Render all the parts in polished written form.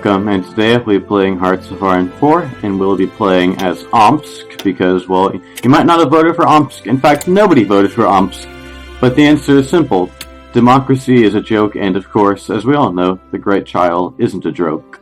welcome, and today we'll be playing Hearts of Iron 4, and we'll be playing as Omsk, because, well, you might not have voted for Omsk. In fact, nobody voted for Omsk. But the answer is simple. Democracy is a joke, and of course, as we all know, the Great Child isn't a joke.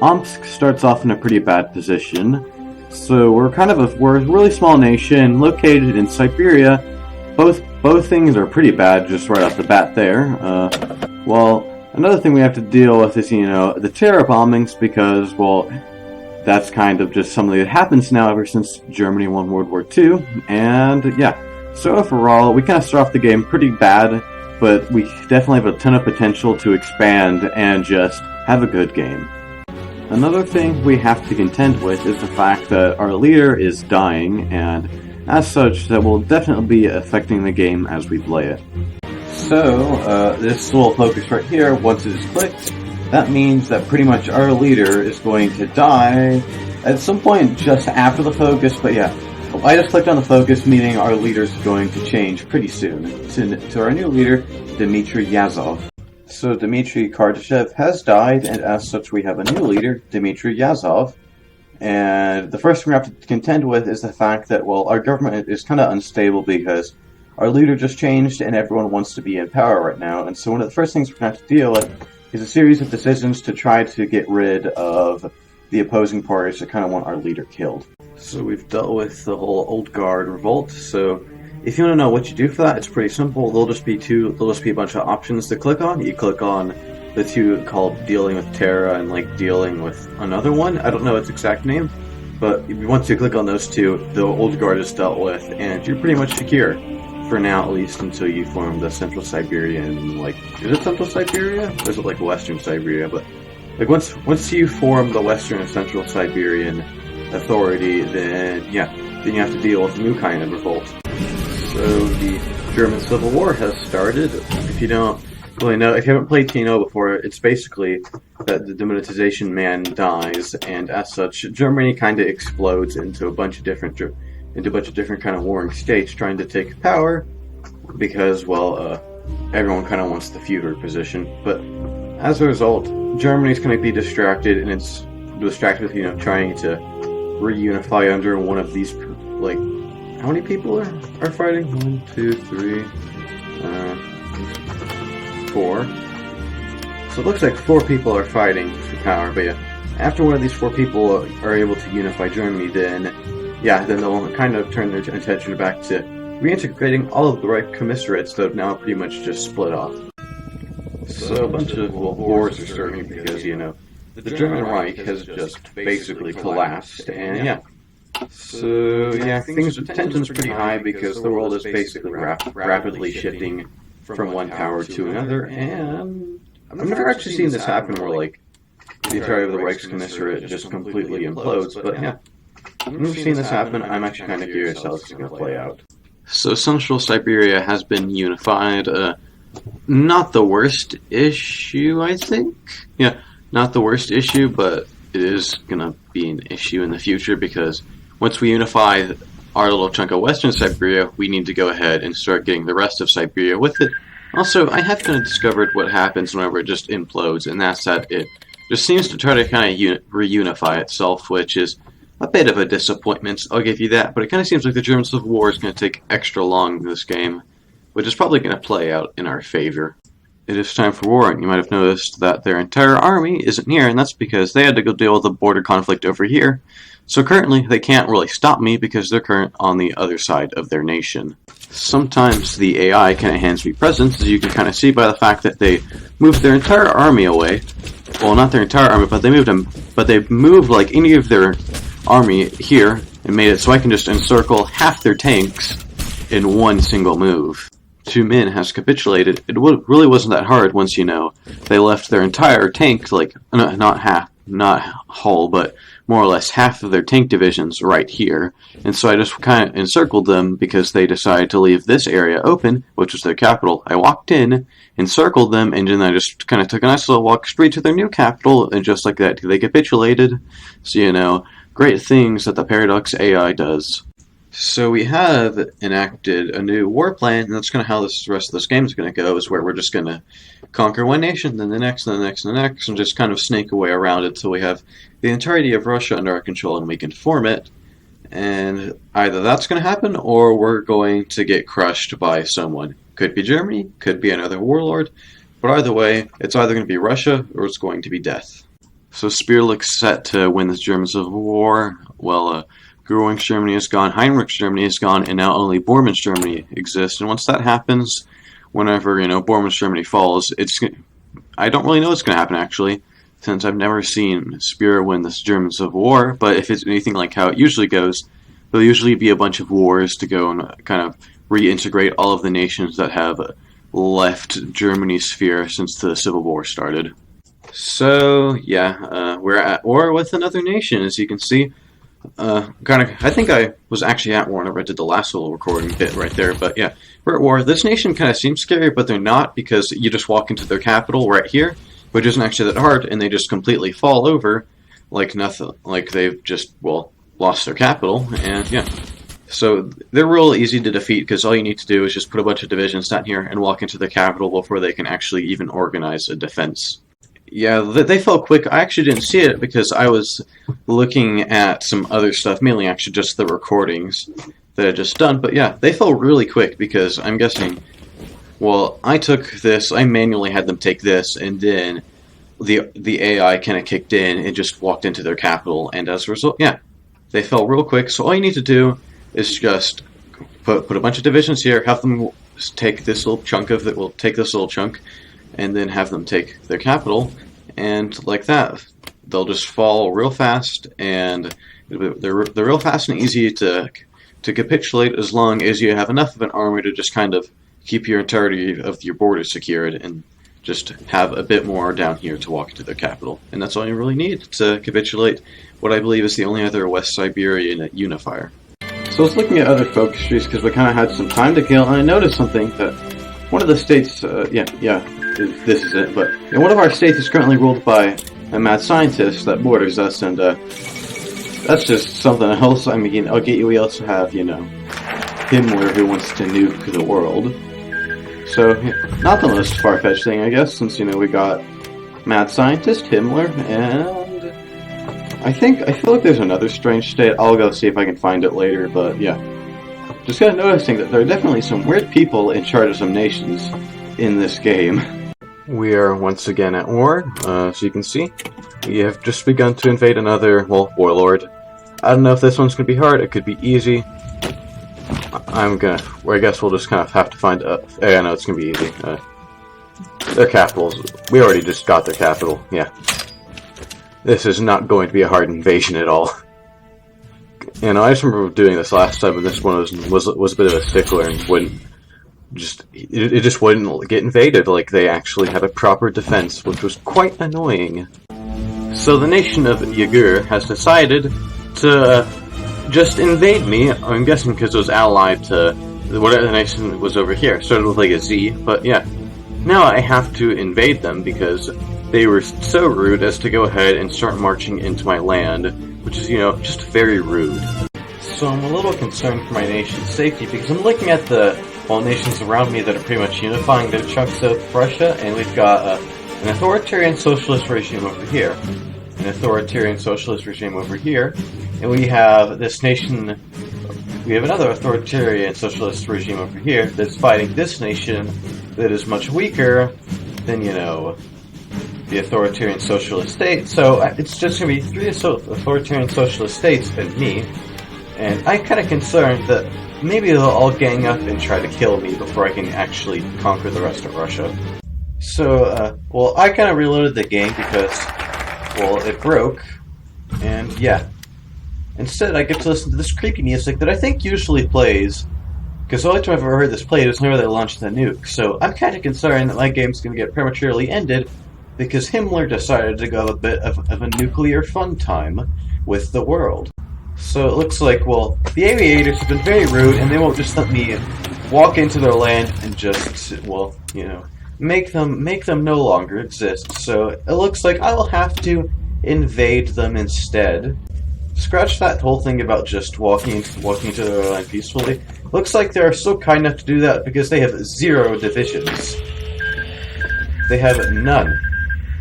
Omsk starts off in a pretty bad position. So we're a really small nation, located in Siberia. Both things are pretty bad just right off the bat there. Another thing we have to deal with is, the terror bombings, because, well, that's kind of just something that happens now ever since Germany won World War II. And, yeah. So overall, we kind of start off the game pretty bad, but we definitely have a ton of potential to expand and just have a good game. Another thing we have to contend with is the fact that our leader is dying, and as such, that will definitely be affecting the game as we play it. So, this little focus right here, once it is clicked, that means that pretty much our leader is going to die at some point just after the focus, but yeah. I just clicked on the focus, meaning our leader is going to change pretty soon to our new leader, Dmitry Yazov. So Dmitry Kardashev has died, and as such we have a new leader, Dmitry Yazov. And the first thing we have to contend with is the fact that, well, our government is kind of unstable because our leader just changed and everyone wants to be in power right now. And so one of the first things we're going to have to deal with is a series of decisions to try to get rid of the opposing parties that kind of want our leader killed. So we've dealt with the whole Old Guard revolt. So if you want to know what you do for that, it's pretty simple. There'll just be a bunch of options to click on. You click on the two called dealing with terror and dealing with another one. I don't know its exact name, but once you click on those two, the Old Guard is dealt with, and you're pretty much secure. For now, at least, until you form the Central Siberian, is it Central Siberia? Or is it Western Siberia? But, once you form the Western and Central Siberian Authority, then you have to deal with a new kind of revolt. So, the German Civil War has started. If you don't really know, if you haven't played TNO before, it's basically that the demonetization man dies, and as such, Germany kind of explodes into a bunch of different kind of warring states trying to take power because, everyone kind of wants the Führer position. But as a result, Germany's going to be distracted, and it's distracted with, trying to reunify under one of these, how many people are fighting? 1, 2, 3, 4. So it looks like 4 people are fighting for power, but yeah, after one of these 4 people are able to unify Germany, then they'll kind of turn their attention back to reintegrating all of the right commissariats that have now pretty much just split off. So a bunch of wars are starting because, the German Reich has just basically collapsed, and tension's pretty high because the world is basically rapidly shifting from one power to another, and I've never actually seen this happen where, the entirety of the Reich's commissariat just completely implodes, but yeah. I've never seen this happen. I'm actually kind of curious how this is going to play out. So Central Siberia has been unified. Not the worst issue, I think. Yeah, not the worst issue, but it is going to be an issue in the future because once we unify our little chunk of Western Siberia, we need to go ahead and start getting the rest of Siberia with it. Also, I have kind of discovered what happens whenever it just implodes, and that's that it just seems to try to kind of reunify itself, which is a bit of a disappointment, I'll give you that, but it kind of seems like the German Civil War is going to take extra long in this game, which is probably going to play out in our favor. It is time for war, and you might have noticed that their entire army isn't here, and that's because they had to go deal with the border conflict over here. So currently, they can't really stop me because they're on the other side of their nation. Sometimes the AI kind of hands me presents, as you can kind of see by the fact that they moved their entire army away. Well, not their entire army, but they moved any of their army here and made it so I can just encircle half their tanks in one single move. 2 men has capitulated. It really wasn't that hard once they left their entire tank, not whole, but more or less half of their tank divisions right here. And so I just kind of encircled them because they decided to leave this area open, which was their capital. I walked in, encircled them, and then I just kind of took a nice little walk straight to their new capital, and just like that, they capitulated. So, great things that the Paradox AI does. So we have enacted a new war plan, and that's kind of how the rest of this game is going to go, is where we're just going to conquer one nation, then the next, then the next, then the next, and just kind of snake away around it until we have the entirety of Russia under our control and we can form it. And either that's going to happen, or we're going to get crushed by someone. Could be Germany, could be another warlord, but either way, it's either going to be Russia or it's going to be death. So Speer looks set to win this German Civil War. Well, Göring's Germany is gone, Heinrich's Germany is gone, and now only Bormann's Germany exists. And once that happens, whenever, Bormann's Germany falls, I don't really know what's going to happen, actually, since I've never seen Speer win this German Civil War. But if it's anything like how it usually goes, there'll usually be a bunch of wars to go and kind of reintegrate all of the nations that have left Germany's sphere since the Civil War started. So, yeah, we're at war with another nation, as you can see. I think I was actually at war whenever I did the last little recording bit right there, but yeah, we're at war. This nation kind of seems scary, but they're not, because you just walk into their capital right here, which isn't actually that hard, and they just completely fall over like nothing, like they've just, lost their capital, and yeah. So they're real easy to defeat, because all you need to do is just put a bunch of divisions down here and walk into the capital before they can actually even organize a defense. Yeah, they fell quick. I actually didn't see it because I was looking at some other stuff, mainly actually just the recordings that I just done. But yeah, they fell really quick because I'm guessing, I took this, I manually had them take this, and then the AI kind of kicked in and just walked into their capital, and as a result, yeah, they fell real quick. So all you need to do is just put a bunch of divisions here, have them take this little chunk of it, we'll take this little chunk, and then have them take their capital, and like that, they'll just fall real fast, and they're real fast and easy to capitulate as long as you have enough of an army to just kind of keep your entirety of your borders secured, and just have a bit more down here to walk into their capital. And that's all you really need to capitulate what I believe is the only other West Siberian unifier. So I was looking at other focus trees because we kind of had some time to kill, and I noticed something that one of the states, this is it, but one of our states is currently ruled by a mad scientist that borders us, and that's just something else. I mean, we also have, Himmler, who wants to nuke the world. So, not the most far-fetched thing, I guess, since, we got mad scientist, Himmler, and I feel like there's another strange state. I'll go see if I can find it later, but yeah. Just kind of noticing that there are definitely some weird people in charge of some nations in this game. We are once again at war, as you can see. We have just begun to invade another, warlord. I don't know if this one's going to be hard, it could be easy. I guess we'll just kind of have to find, I know it's going to be easy. Their capitals, we already just got their capital, yeah. This is not going to be a hard invasion at all. I just remember doing this last time, and this one was a bit of a stickler and wouldn't it just wouldn't get invaded. Like, they actually had a proper defense, which was quite annoying. So the nation of Yagur has decided to just invade me. I'm guessing because it was allied to whatever nation was over here. Started with like a Z, but yeah. Now I have to invade them because they were so rude as to go ahead and start marching into my land, which is, just very rude. So I'm a little concerned for my nation's safety because I'm looking at the nations around me that are pretty much unifying their chunks of Russia, and we've got an authoritarian socialist regime over here, an authoritarian socialist regime over here, and we have this nation, we have another authoritarian socialist regime over here that's fighting this nation that is much weaker than, the authoritarian socialist state. So it's just going to be 3 authoritarian socialist states and me, and I'm kind of concerned that maybe they'll all gang up and try to kill me before I can actually conquer the rest of Russia. So, I kind of reloaded the game because, it broke, and yeah. Instead, I get to listen to this creepy music that I think usually plays, because the only time I've ever heard this played was whenever they launched the nuke. So I'm kind of concerned that my game's going to get prematurely ended, because Himmler decided to go a bit of a nuclear fun time with the world. So it looks like, the aviators have been very rude, and they won't just let me walk into their land and just, make them no longer exist. So it looks like I will have to invade them instead. Scratch that whole thing about just walking into their land peacefully. Looks like they're so kind enough to do that because they have 0 divisions. they have none.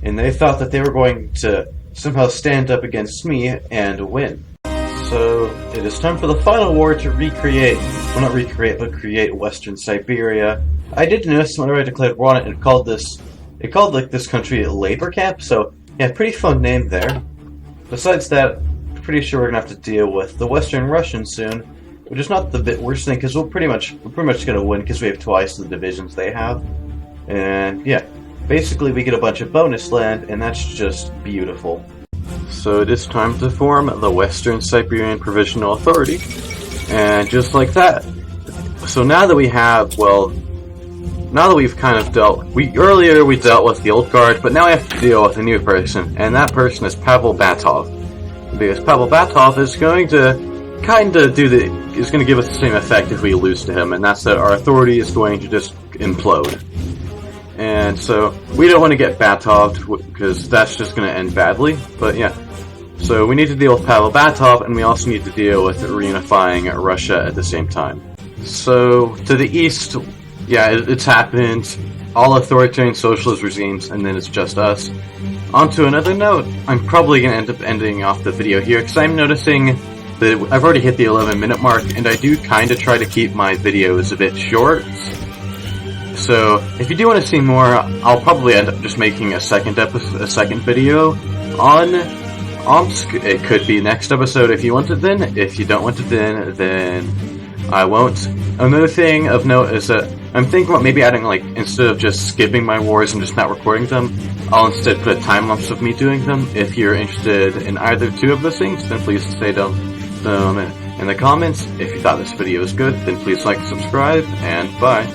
And they thought that they were going to somehow stand up against me and win. So it is time for the final war to recreate, well not recreate, but create Western Siberia. I did notice whenever I declared war on it, it called like this country Labor Camp, so yeah, pretty fun name there. Besides that, I'm pretty sure we're gonna have to deal with the Western Russians soon, which is not the worst thing, because we're pretty much gonna win because we have twice the divisions they have. And yeah, basically we get a bunch of bonus land, and that's just beautiful. So it is time to form the Western Siberian Provisional Authority, and just like that. So now that we have, well, now that we've kind of earlier we dealt with the old guard, but now we have to deal with a new person, and that person is Pavel Batov. Because Pavel Batov is going to is going to give us the same effect if we lose to him, and that's that our authority is going to just implode. And so, we don't want to get Batov, because that's just going to end badly, but yeah. So we need to deal with Pavel Batov, and we also need to deal with reunifying Russia at the same time. So, to the east, yeah, it's happened. All authoritarian socialist regimes, and then it's just us. On to another note, I'm probably going to end up ending off the video here, because I'm noticing that I've already hit the 11-minute mark, and I do kind of try to keep my videos a bit short. So, if you do want to see more, I'll probably end up just making a second video on Omsk. It could be next episode if you want it then. If you don't want it then I won't. Another thing of note is that I'm thinking about maybe adding, like, instead of just skipping my wars and just not recording them, I'll instead put a time lapse of me doing them. If you're interested in either two of those things, then please say them in the comments. If you thought this video was good, then please like and subscribe, and bye.